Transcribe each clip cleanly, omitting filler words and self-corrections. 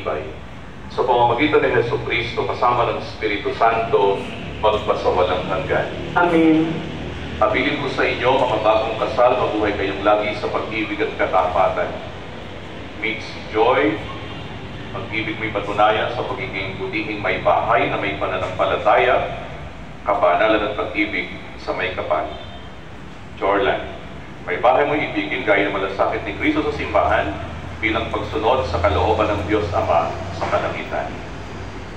pagtitibay. Sa pamamagitan ni Jesucristo kasama ng Espiritu Santo, magpasawalang hanggan. Amen. Habilin ko sa inyo, mga bagong kasal, mabuhay kayong lagi sa pag-ibig at katapatan. Meets joy, pag-ibig may patunayan sa pagiging butihing may bahay na may pananampalataya, kabanalan at pag-ibig sa may kapal. Jorlan, may bahay mo ibigin gaya ng malasakit ni Kristo sa simbahan bilang pagsunod sa kalooban ng Diyos Ama sa kalangitan.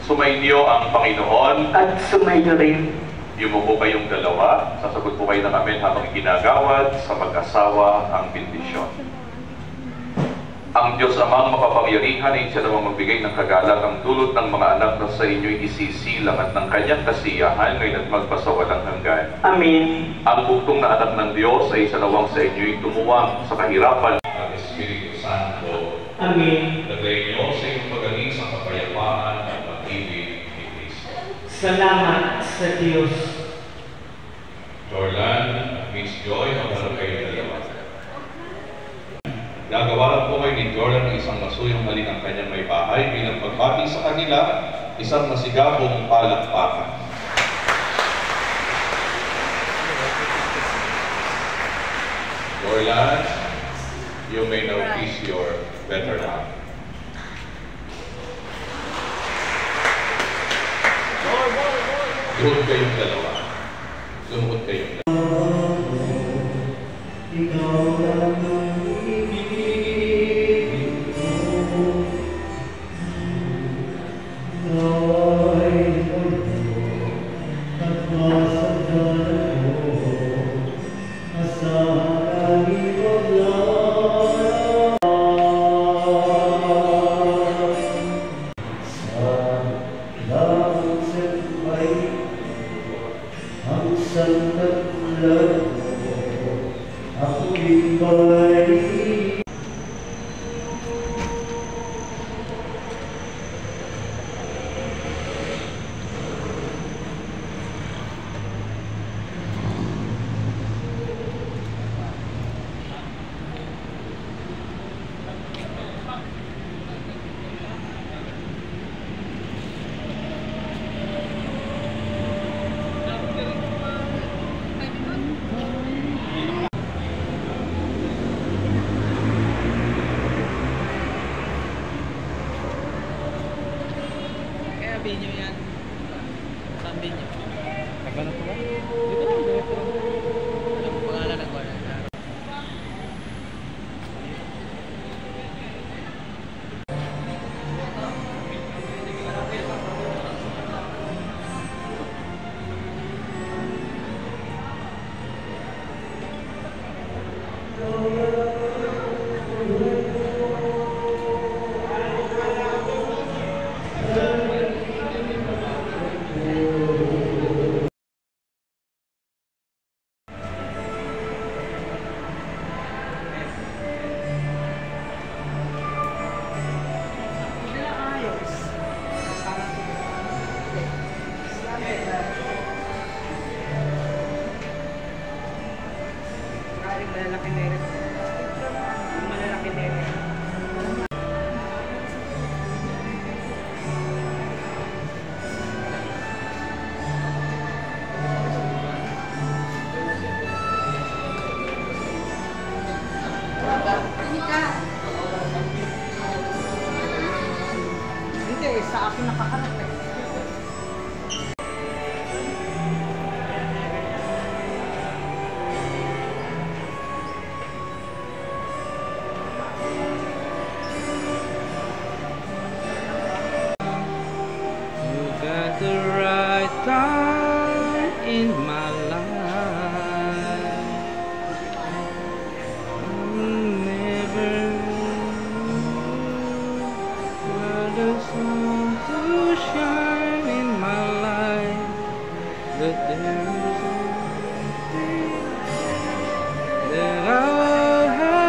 Sumainyo ang Panginoon At sumayo rin. Yumuko kayong dalawa, sasagot po kayo ng amen habang iginagawad sa mag-asawa ang bendisyon. Ang Diyos Amang makapangyarihan ay siya namang magbigay ng kagalagang dulot ng mga anak na sa inyo'y isisilang at ng kanyang kasiyahan ngayon at magpasawalang hanggan. Amen. Ang buktong na anak ng Diyos ay sanawang sa inyo'y tumuwang sa kahirapan ng Espiritu Santo. Amen. Lagay niyo sa inyong pagaling sa kapayapaan at pag-ibig ni Kristo. Salamat sa Diyos. Jorlan, Miss Joy, magharap kayo dalawa. Gagawaran po kayo ni Jordan ng isang masuyong mali ng kanyang may bahay bilang pagbati sa kanila, isang masigabong palakpakan. Jordan, you may now kiss your better half. Lumuhod kayong dalawa. Lumuhod kayong dalawa. Binyo yan. Saan binyo? Nagano po ba? Dito lang, dito lang. Alam mo pangalan ng wala. Malalaki na rin. Malalaki na rin. Hindi, sa akin nakakarap eh. The right time in my life, never let the sun to shine in my life, but there is something that I'll have.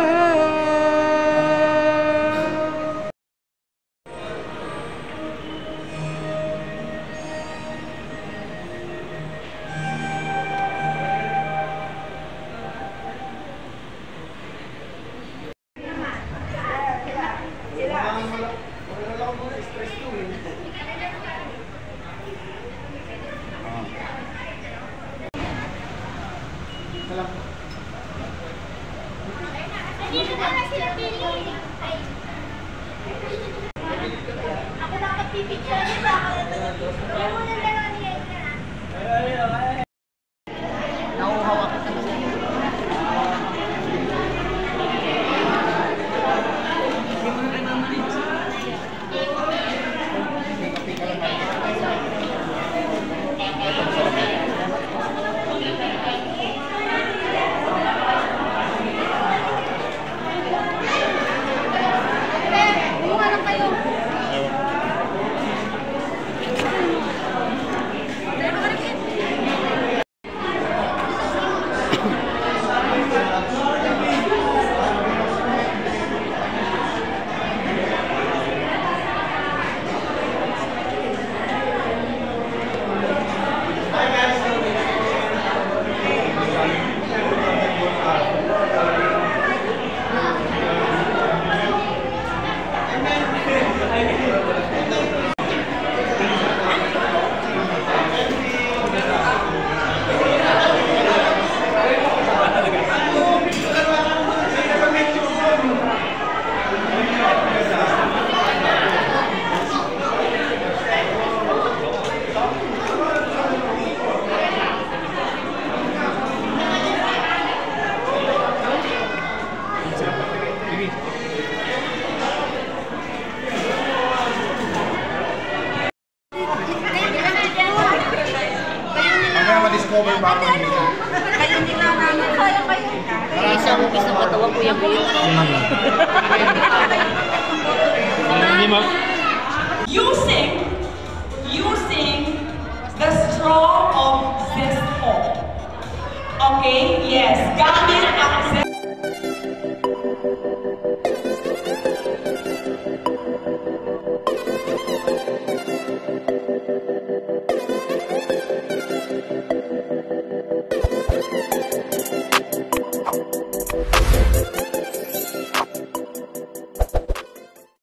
Nauuhaw ako sa gusto. Kumuha lang kayo. Ma-discover ba ako nila? Kayo nila namin. Kaya kayo. Isang piso katawan kuya po yun. Using the straw of Zest. Okay? Yes. Gamit ang Zest.